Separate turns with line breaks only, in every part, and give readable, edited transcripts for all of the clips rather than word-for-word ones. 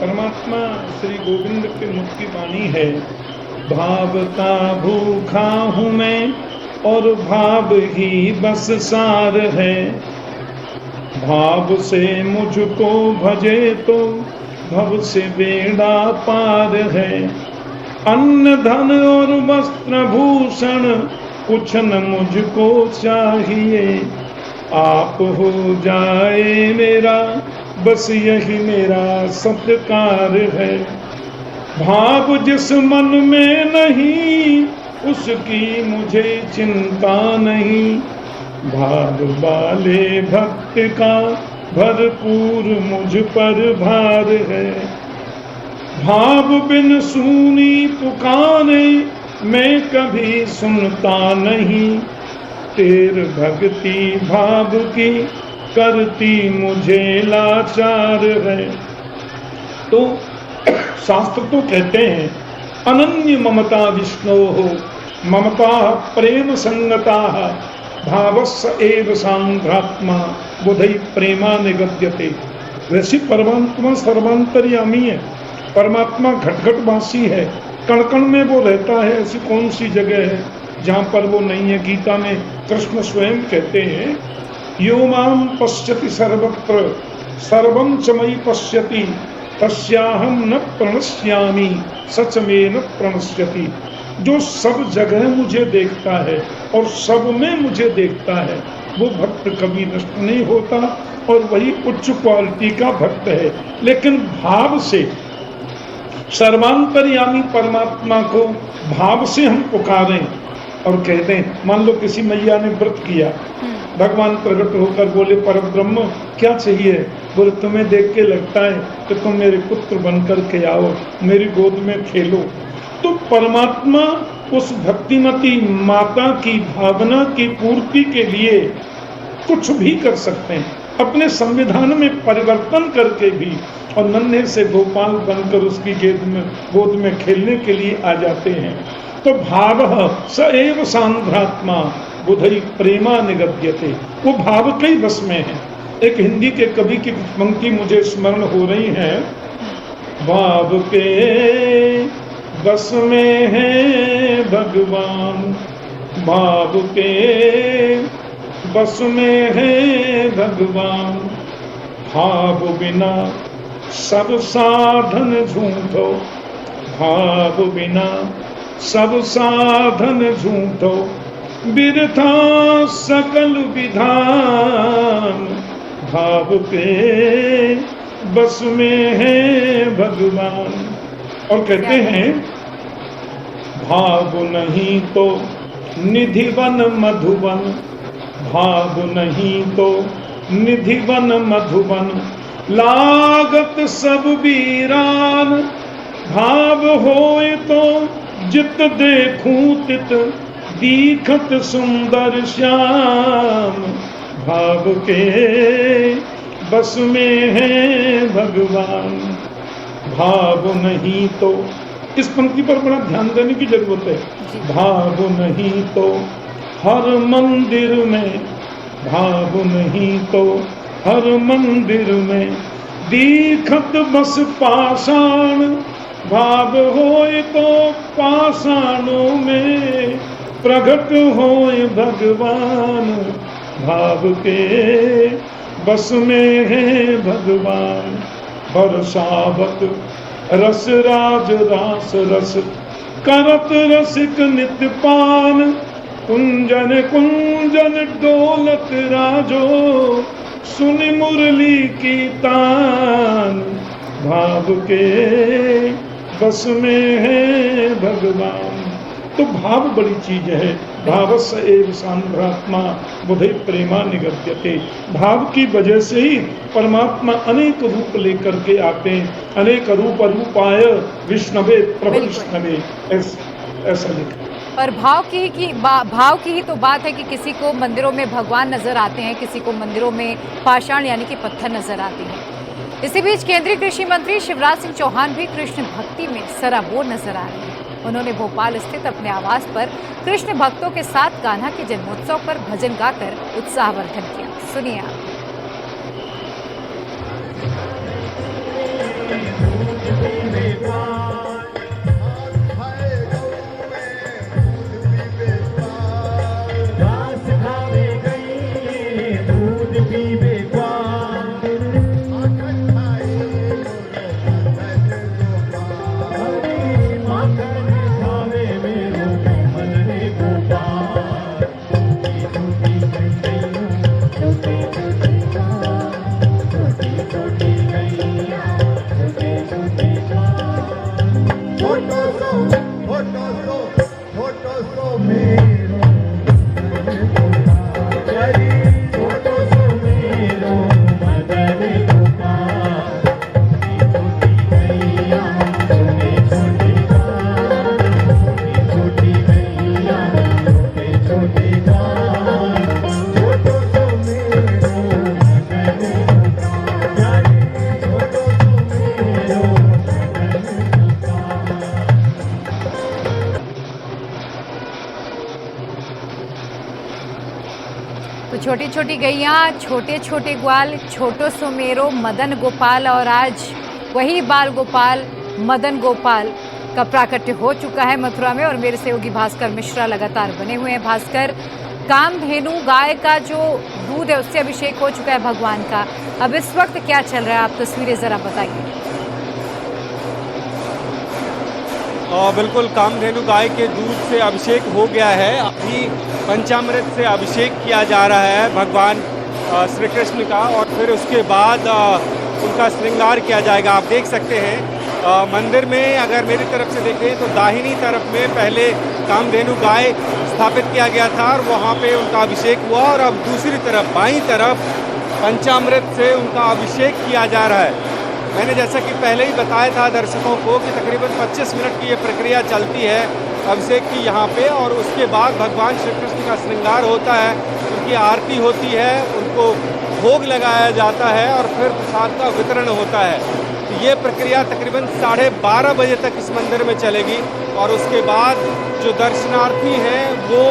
परमात्मा श्री गोविंद के मुख की वाणी है, भाव का भूखा हूँ मैं और भाव ही बस सार है। भाव से मुझको भजे तो भव से बेड़ा पार है। अन्न धन और वस्त्र भूषण कुछ न मुझको चाहिए, आप हो जाए मेरा बस यही मेरा सत्कार है। भाव जिस मन में नहीं उसकी मुझे चिंता नहीं, भाव वाले भक्त का भरपूर मुझ पर भार है। भाव बिन सुनी पुकारे मैं कभी सुनता नहीं, तेर भक्ति भाव की करती मुझे लाचार है। तो शास्त्र तो कहते हैं अनन्य ममता विष्णो हो, ममता प्रेम संगता भावस्स एव सांध्रात्मा बुधई प्रेमा निगद्यते। वैसे परमात्मा सर्वांतर्यामी है, परमात्मा घट-घटवासी है, कण-कण में वो रहता है। ऐसी कौन सी जगह है जहाँ पर वो नहीं है। गीता में कृष्ण स्वयं कहते हैं यो माम पश्यति सर्वत्र सर्वं च मयि पश्यति तस्याहं न प्रणश्यामि सच में न प्रणश्यति। जो सब जगह मुझे देखता है और सब में मुझे देखता है वो भक्त कभी नष्ट नहीं होता और वही उच्च क्वालिटी का भक्त है। लेकिन भाव से सर्वांतर्यामी परमात्मा को भाव से हम पुकारें और कहते हैं, मान लो किसी मैया ने व्रत किया, भगवान प्रकट होकर बोले परब्रह्म क्या चाहिए, बोले तुम्हें देख के लगता है कि तुम मेरे पुत्र बनकर के आओ, मेरी गोद में खेलो। तो परमात्मा उस भक्तिमती माता की भावना की पूर्ति के लिए कुछ भी कर सकते हैं, अपने संविधान में परिवर्तन करके भी, और नन्हे से गोपाल बनकर उसकी गोद में खेलने के लिए आ जाते हैं। तो भाव स एव सांध्रात्मा बुधई प्रेमा निगद्यते, वो भाव के ही बस में है। एक हिंदी के कवि की पंक्ति मुझे स्मरण हो रही है, भाव के बस में है भगवान, भाव के बस में है भगवान, भाव बिना सब साधन झूठो, भाव बिना सब साधन झूठो, बिरथा सकल विधान, भाव के बस में है भगवान। और कहते हैं भाव नहीं तो निधिवन मधुवन, भाव नहीं तो निधिवन मधुवन, लागत सब वीरान, भाव होए तो जित देखूं तित दीखत सुंदर श्याम, भाव के बस में है भगवान, भाव नहीं तो। इस पंक्ति पर बड़ा ध्यान देने की जरूरत है। भाव नहीं तो हर मंदिर में, भाव नहीं तो हर मंदिर में, दीखत बस पाषाण, भाव होए तो पाषाणों में प्रगट होए भगवान, भाव के बस में है भगवान। बरसावत रस राज रास रस करत रसिक नित्य पान, कुंजन कुंजन डोलत राजो सुनि मुरली की तान, भाव के बस में है भगवान। तो भाव बड़ी चीज है। भावस एव सांध्रात्मा बुधई प्रेमा निगद्यते। भाव की वजह से ही परमात्मा अनेक रूप लेकर के आते हैं। अनेक रूप रूपाय विष्णवे प्रभु विष्णवे, ऐसा लिखा।
और भाव की ही तो बात है कि किसी को मंदिरों में भगवान नजर आते हैं, किसी को मंदिरों में पाषाण यानी कि पत्थर नजर आते हैं। इसी बीच केंद्रीय कृषि मंत्री शिवराज सिंह चौहान भी कृष्ण भक्ति में सराबोर नजर आ रहे हैं। उन्होंने भोपाल स्थित अपने आवास पर कृष्ण भक्तों के साथ कान्हा के जन्मोत्सव पर भजन गाकर उत्साहवर्धन किया। सुनिए आप। छोटी छोटी गैयाँ, छोटे छोटे ग्वाल, छोटो सुमेरो मदन गोपाल, और आज वही बाल गोपाल मदन गोपाल का प्राकट्य हो चुका है मथुरा में। और मेरे सहयोगी भास्कर मिश्रा लगातार बने हुए हैं। भास्कर, कामधेनु गाय का जो दूध है उससे अभिषेक हो चुका है भगवान का, अब इस वक्त क्या चल रहा है, आप तस्वीरें जरा बताइए।
बिल्कुल, कामधेनु गाय के दूध से अभिषेक हो गया है। अभी पंचामृत से अभिषेक किया जा रहा है भगवान श्री कृष्ण का, और फिर उसके बाद उनका श्रृंगार किया जाएगा। आप देख सकते हैं मंदिर में, अगर मेरी तरफ से देखें तो दाहिनी तरफ में पहले कामधेनु गाय स्थापित किया गया था और वहाँ पे उनका अभिषेक हुआ, और अब दूसरी तरफ बाईं तरफ पंचामृत से उनका अभिषेक किया जा रहा है। मैंने जैसा कि पहले ही बताया था दर्शकों को कि तकरीबन 25 मिनट की ये प्रक्रिया चलती है अभिषेक की यहाँ पे, और उसके बाद भगवान श्री कृष्ण का श्रृंगार होता है, उनकी आरती होती है, उनको भोग लगाया जाता है और फिर प्रसाद का वितरण होता है। तो ये प्रक्रिया तकरीबन 12:30 बजे तक इस मंदिर में चलेगी, और उसके बाद जो दर्शनार्थी हैं वो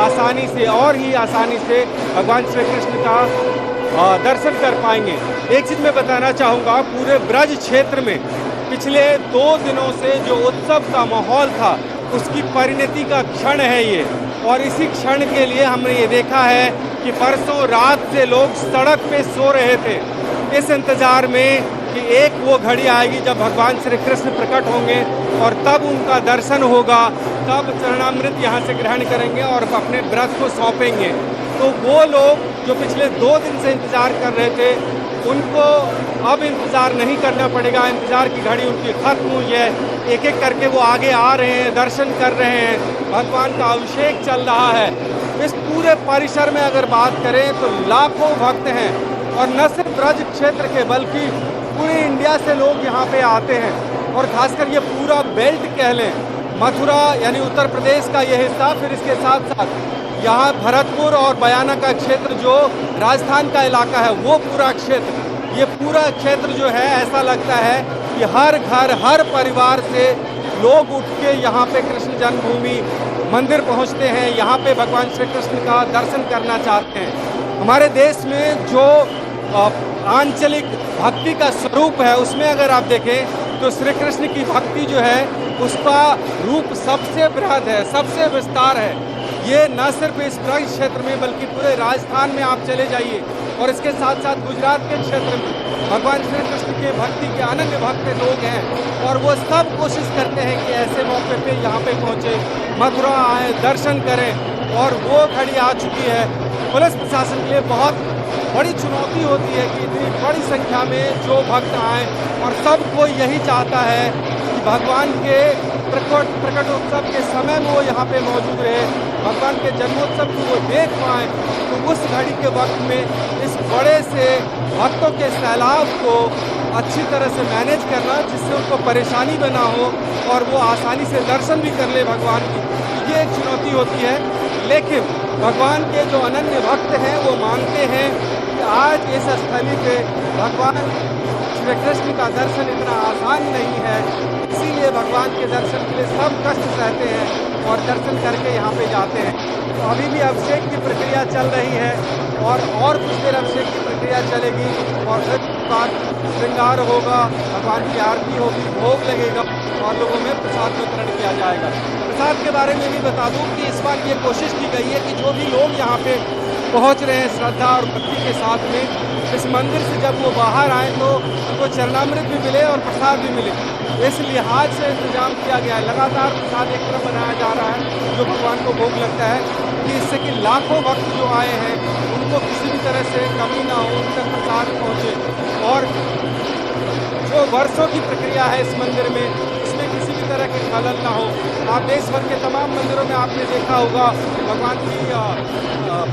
आसानी से और ही आसानी से भगवान श्री कृष्ण का दर्शन कर पाएंगे। एक चीज़ मैं बताना चाहूँगा, पूरे ब्रज क्षेत्र में पिछले 2 दिनों से जो उत्सव का माहौल था उसकी परिणति का क्षण है ये, और इसी क्षण के लिए हमने ये देखा है कि परसों रात से लोग सड़क पे सो रहे थे इस इंतज़ार में कि एक वो घड़ी आएगी जब भगवान श्री कृष्ण प्रकट होंगे और तब उनका दर्शन होगा, तब चरणामृत यहाँ से ग्रहण करेंगे और अपने व्रत को सौंपेंगे। तो वो लोग जो पिछले 2 दिन से इंतज़ार कर रहे थे उनको अब इंतज़ार नहीं करना पड़ेगा, इंतज़ार की घड़ी उनकी ख़त्म हुई है। एक एक करके वो आगे आ रहे हैं, दर्शन कर रहे हैं, भगवान का अभिषेक चल रहा है। इस पूरे परिसर में अगर बात करें तो लाखों भक्त हैं, और न सिर्फ ब्रज क्षेत्र के बल्कि पूरे इंडिया से लोग यहाँ पे आते हैं, और खासकर ये पूरा बेल्ट कह लें, मथुरा यानी उत्तर प्रदेश का ये हिस्सा, फिर इसके साथ साथ यहाँ भरतपुर और बयाना का क्षेत्र जो राजस्थान का इलाका है वो पूरा क्षेत्र, ये पूरा क्षेत्र जो है ऐसा लगता है कि हर घर हर परिवार से लोग उठ के यहाँ पे कृष्ण जन्मभूमि मंदिर पहुँचते हैं, यहाँ पे भगवान श्री कृष्ण का दर्शन करना चाहते हैं। हमारे देश में जो आंचलिक भक्ति का स्वरूप है उसमें अगर आप देखें तो श्री कृष्ण की भक्ति जो है उसका रूप सबसे बृहद है, सबसे विस्तार है। ये न सिर्फ इस ब्रज क्षेत्र में बल्कि पूरे राजस्थान में आप चले जाइए, और इसके साथ साथ गुजरात के क्षेत्र में भगवान श्री कृष्ण के भक्ति के अनन्य भक्त लोग हैं, और वो सब कोशिश करते हैं कि ऐसे मौके पे यहाँ पे पहुँचे, मथुरा आए, दर्शन करें, और वो घड़ी आ चुकी है। पुलिस प्रशासन के लिए बहुत बड़ी चुनौती होती है कि इतनी बड़ी संख्या में जो भक्त आएँ, और सब कोई यही चाहता है कि भगवान के प्रकट उत्सव के समय में वो यहाँ पे मौजूद रहे, भगवान के जन्मोत्सव को वो देख पाएँ। तो उस घड़ी के वक्त में इस बड़े से भक्तों के सैलाब को अच्छी तरह से मैनेज करना, जिससे उनको परेशानी बना हो और वो आसानी से दर्शन भी कर ले भगवान की, ये एक चुनौती होती है। लेकिन भगवान के जो अनन्य भक्त हैं वो मानते हैं कि आज इस स्थली पे भगवान श्री कृष्ण का दर्शन इतना आसान नहीं है, इसीलिए भगवान के दर्शन के लिए सब कष्ट सहते हैं और दर्शन करके यहाँ पे जाते हैं। तो अभी भी अभिषेक की प्रक्रिया चल रही है, और कुछ देर अभिषेक की प्रक्रिया चलेगी, और फिर बाद श्रृंगार होगा, भगवान की आरती होगी, भोग लगेगा, और लोगों में प्रसाद वितरण किया जाएगा। प्रसाद के बारे में भी बता दूँ कि इस बार ये कोशिश की गई है कि जो भी लोग यहाँ पे पहुँच रहे हैं श्रद्धा और भक्ति के साथ में, इस मंदिर से जब वो बाहर आए तो उनको चरणामृत भी मिले और प्रसाद भी मिले। इस लिहाज से इंतजाम किया गया है, लगातार प्रसाद एक तरफ बनाया जा रहा है जो भगवान को भोग लगता है, कि इससे कि लाखों भक्त जो आए हैं उनको किसी भी तरह से कमी ना हो, उन तक प्रसाद पहुँचे। और जो वर्षों की प्रक्रिया है इस मंदिर में, इसमें किसी भी तरह के खलल ना हो। आप देश भर के तमाम मंदिरों में आपने देखा होगा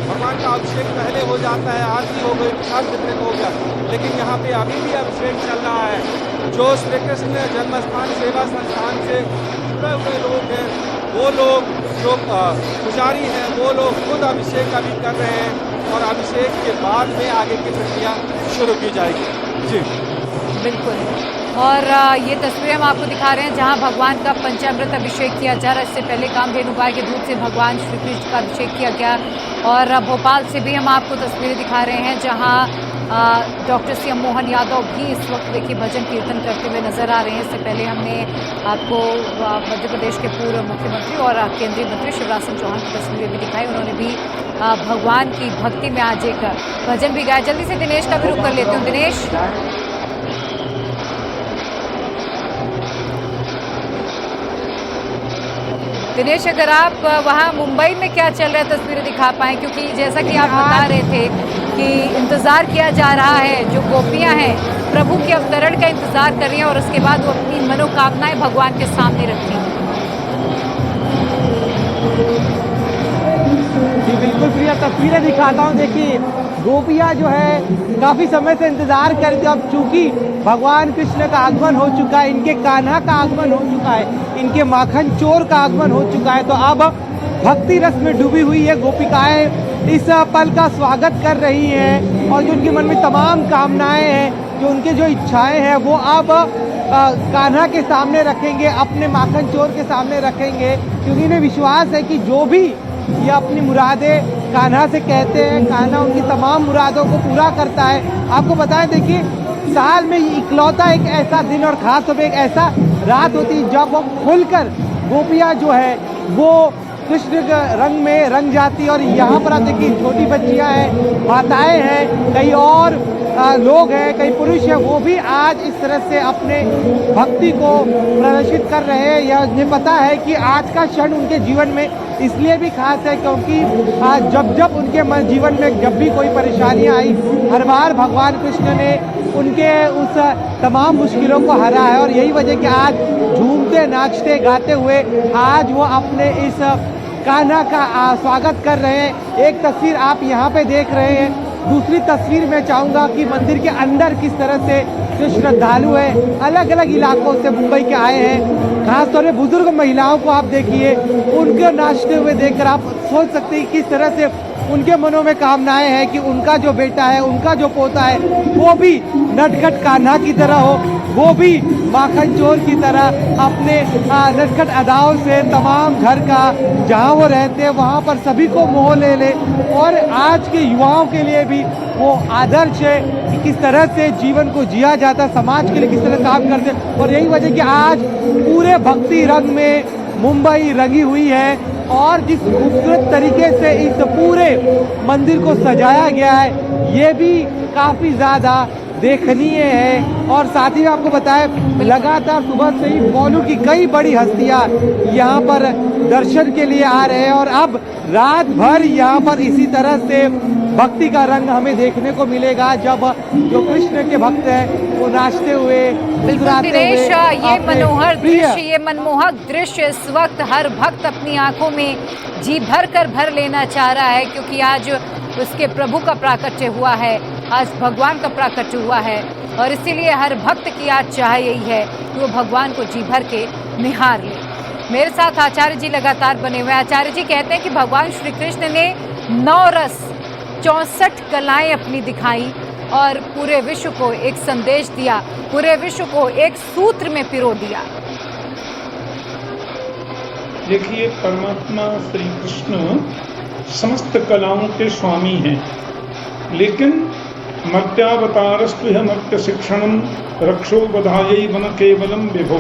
भगवान का अभिषेक पहले हो जाता है, आरती हो गई, प्रसाद वितरण हो गया, लेकिन यहाँ पे अभी भी अभिषेक चल रहा है। जो श्री कृष्ण जन्मस्थान सेवा संस्थान से जुड़े हुए लोग हैं, वो लोग जो पुजारी हैं, वो लोग खुद अभिषेक अभी कर रहे हैं, और अभिषेक के बाद में आगे की प्रक्रिया शुरू की जाएगी। जी
बिल्कुल। और ये तस्वीरें हम आपको दिखा रहे हैं जहां भगवान का पंचामृत अभिषेक किया जा रहा है। इससे पहले कामधेनु गाय के दूध से भगवान श्री कृष्ण का अभिषेक किया गया। और भोपाल से भी हम आपको तस्वीरें दिखा रहे हैं जहां doctor C M Mohan Yadav भी इस वक्त देखिए भजन कीर्तन करते हुए नजर आ रहे हैं। इससे पहले हमने आपको मध्य प्रदेश के पूर्व मुख्यमंत्री और केंद्रीय मंत्री शिवराज सिंह चौहान की तस्वीरें भी दिखाई। उन्होंने भी भगवान की भक्ति में आज एक भजन भी गाया। जल्दी से दिनेश का भी रुख कर लेती हूँ। दिनेश, दिनेश अगर आप वहाँ मुंबई में क्या चल रहा है तस्वीरें दिखा पाएँ, क्योंकि जैसा कि आप बता रहे थे कि इंतज़ार किया जा रहा है, जो गोपियाँ हैं प्रभु के अवतरण का इंतज़ार कर रही हैं और उसके बाद वो अपनी मनोकामनाएं भगवान के सामने रखती हैं।
जी बिल्कुल प्रिया, तस्वीरें दिखाता हूँ। देखिए गोपियाँ जो है काफ़ी समय से इंतज़ार करती, अब चूँकि भगवान कृष्ण का आगमन हो चुका है, इनके कान्हा का आगमन हो चुका है, इनके माखन चोर का आगमन हो चुका है, तो अब भक्ति रस में डूबी हुई है गोपिकाएं इस पल का स्वागत कर रही हैं। और जो उनके मन में तमाम कामनाएं हैं, जो उनके जो इच्छाएं हैं, वो अब कान्हा के सामने रखेंगे, अपने माखन चोर के सामने रखेंगे, क्योंकि इन्हें विश्वास है कि जो भी ये अपनी मुरादें कान्हा से कहते हैं, कान्हा उनकी तमाम मुरादों को पूरा करता है। आपको बताएं, देखिए साल में इकलौता एक ऐसा दिन और ख़ास तौर पर एक ऐसा रात होती है जब वो खुलकर गोपियाँ जो है वो कृष्ण के रंग में रंग जाती है। और यहाँ पर आप देखिए छोटी बच्चियाँ हैं, माताएँ हैं, कई और लोग हैं, कई पुरुष हैं, वो भी आज इस तरह से अपने भक्ति को प्रदर्शित कर रहे हैं। यह मुझे पता है कि आज का क्षण उनके जीवन में इसलिए भी खास है क्योंकि जब जब उनके जीवन में जब भी कोई परेशानियां आई, हर बार भगवान कृष्ण ने उनके उस तमाम मुश्किलों को हरा है। और यही वजह कि आज झूमते नाचते गाते हुए आज वो अपने इस कान्हा का स्वागत कर रहे हैं। एक तस्वीर आप यहाँ पे देख रहे हैं, दूसरी तस्वीर मैं चाहूँगा कि मंदिर के अंदर किस तरह से जो श्रद्धालु हैं अलग अलग इलाकों से मुंबई के आए हैं, खासतौर पर बुजुर्ग महिलाओं को आप देखिए, उनके नाचते हुए देखकर आप सोच सकते हैं किस तरह से उनके मनों में कामनाएं हैं कि उनका जो बेटा है, उनका जो पोता है, वो भी नटखट कान्हा की तरह हो, वो भी माखन चोर की तरह अपने नटखट अदाओं से तमाम घर का जहाँ वो रहते हैं वहाँ पर सभी को मोह ले ले। और आज के युवाओं के लिए भी वो आदर्श है कि किस तरह से जीवन को जिया जाता है, समाज के लिए किस तरह काम करते हैं। और यही वजह कि आज पूरे भक्ति रंग में मुंबई रंगी हुई है और जिस खूबसूरत तरीके से इस पूरे मंदिर को सजाया गया है, ये भी काफ़ी ज़्यादा देखनीय है। और साथ ही आपको बताएं, लगातार सुबह से ही बॉलीवुड की कई बड़ी हस्तियां यहाँ पर दर्शन के लिए आ रहे हैं और अब रात भर यहाँ पर इसी तरह से भक्ति का रंग हमें देखने को मिलेगा, जब जो कृष्ण के भक्त हैं वो नाचते हुए
बिल्कुल दिनेश, ये मनोहर दृश्य, ये मनमोहक दृश्य इस वक्त हर भक्त अपनी आंखों में जी भर कर भर लेना चाह रहा है, क्योंकि आज उसके प्रभु का प्राकट्य हुआ है, आज भगवान का प्राकट्य हुआ है। और इसीलिए हर भक्त की आज चाह यही है कि वो भगवान को जी भर के निहार ले। मेरे साथ आचार्य जी लगातार बने हुए। आचार्य जी कहते हैं कि भगवान श्री कृष्ण ने 9 रस 64 कलाएं अपनी दिखाई और पूरे विश्व को एक संदेश दिया, पूरे विश्व को एक सूत्र में पिरो दिया।
देखिए, परमात्मा श्री कृष्ण समस्त कलाओं के स्वामी हैं, लेकिन मर्त्यावतारस्तु मर्त्य शिक्षणम रक्षो बधाई वन केवलम विभो।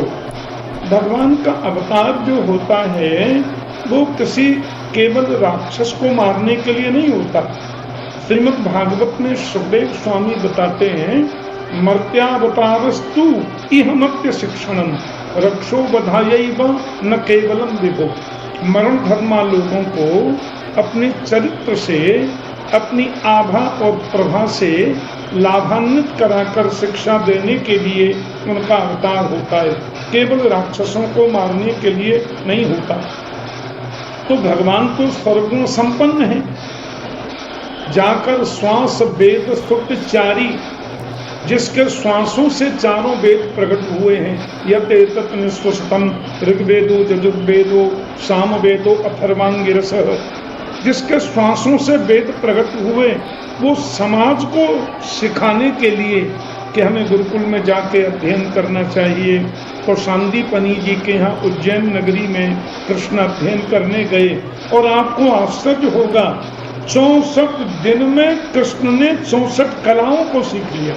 भगवान का अवतार जो होता है वो किसी केवल राक्षस को मारने के लिए नहीं होता। श्रीमद् भागवत में सुखदेव स्वामी बताते हैं, मर्त्यावतारस्तु इह मर्त्य शिक्षणम रक्षो बधाई व न केवलम विभो। मरण धर्मा लोगों को अपने चरित्र से, अपनी आभा और प्रभा से लाभान्वित कराकर शिक्षा देने के लिए उनका अवतार होता है, केवल राक्षसों को मारने के लिए नहीं होता। तो भगवान तो सर्वगुण संपन्न है, जाकर श्वास वेद सुट चारी, जिसके श्वासों से चारों वेद प्रकट हुए हैं, यत एतत् निश्वसतम ऋग्वेदो यजुर्वेदो सामवेदो अथर्वांगिरसः, जिसके श्वासों से वेद प्रकट हुए, वो समाज को सिखाने के लिए, कि हमें गुरुकुल में जाके अध्ययन करना चाहिए। तो सांदीपनी जी के यहाँ उज्जैन नगरी में कृष्ण अध्ययन करने गए और आपको आश्चर्य होगा 64 दिन में कृष्ण ने 64 कलाओं को सीख लिया,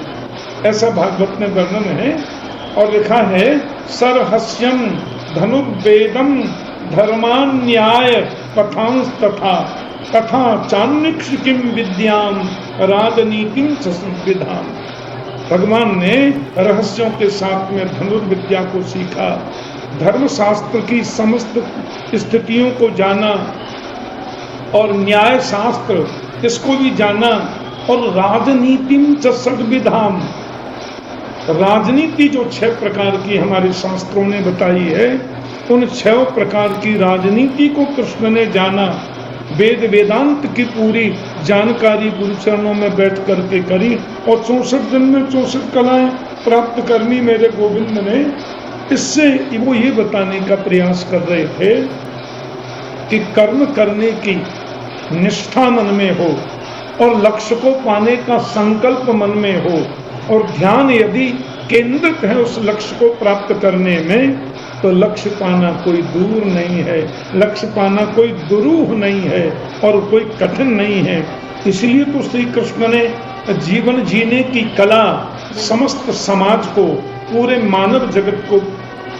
ऐसा भागवत में वर्णन है। और लिखा है सरहस्यम धनुर्वेदम धर्मान्याय कथांस तथा तथा चान्निक्ष किम विद्याम राजनीतिम च संविधान। भगवान ने रहस्यों के साथ में धनुर्विद्या को सीखा, धर्मशास्त्र की समस्त स्थितियों को जाना और न्याय शास्त्र इसको भी जाना और राजनीतिम च संविधान, राजनीति जो 6 प्रकार की हमारे शास्त्रों ने बताई है उन 6 प्रकार की राजनीति को कृष्ण ने जाना। वेद वेदांत की पूरी जानकारी गुरु चरणों में बैठ करके करी और 64 दिन में 64 कलाएं प्राप्त करनी मेरे गोविंद ने। इससे वो ये बताने का प्रयास कर रहे थे कि कर्म करने की निष्ठा मन में हो और लक्ष्य को पाने का संकल्प मन में हो और ध्यान यदि केंद्रित है उस लक्ष्य को प्राप्त करने में तो लक्ष्य पाना कोई दूर नहीं है, लक्ष्य पाना कोई दुरूह नहीं है और कोई कठिन नहीं है। इसलिए तो श्री कृष्ण ने जीवन जीने की कला समस्त समाज को, पूरे मानव जगत को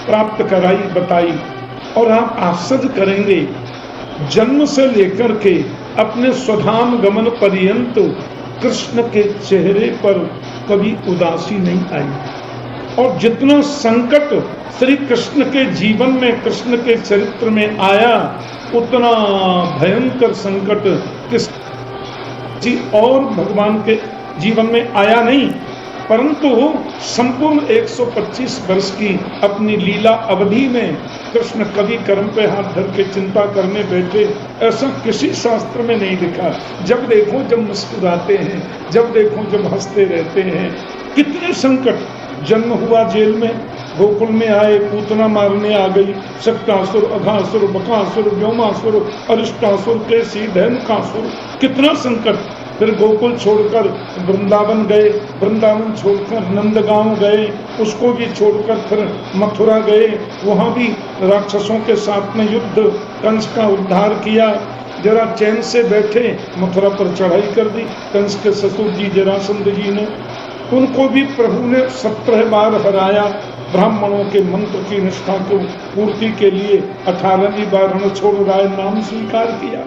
प्राप्त कराई, बताई। और आप आश्चर्य करेंगे, जन्म से लेकर के अपने स्वधाम गमन पर्यंत कृष्ण के चेहरे पर कभी उदासी नहीं आई। और जितना संकट श्री कृष्ण के जीवन में, कृष्ण के चरित्र में आया, उतना भयंकर संकट किसी और भगवान के जीवन में आया नहीं। परंतु संपूर्ण 125 वर्ष की अपनी लीला अवधि में कृष्ण कभी कर्म पे हाथ धर के चिंता करने बैठे, ऐसा किसी शास्त्र में नहीं लिखा। जब देखो जब मुस्कुराते हैं, जब देखो जब हंसते रहते हैं। कितने संकट, जन्म हुआ जेल में, गोकुल में आए, पूतना मारने आ गई, शक्तासुर, अघासुर, बकासुर, व्योमासुर, अरिष्टासुर, केसी, धैनुकासुर, कितना संकट। फिर गोकुल छोड़कर वृंदावन गए, वृंदावन छोड़कर नंदगांव गए, उसको भी छोड़कर फिर मथुरा गए, वहाँ भी राक्षसों के साथ में युद्ध, कंस का उद्धार किया। जरा चैन से बैठे, मथुरा पर चढ़ाई कर दी कंस के ससुर जी जरासंध जी ने, उनको भी प्रभु ने 17 बार हराया। ब्राह्मणों के मंत्र की निष्ठा को पूर्ति के लिए 18वीं बार रणछोड़ राय नाम स्वीकार किया।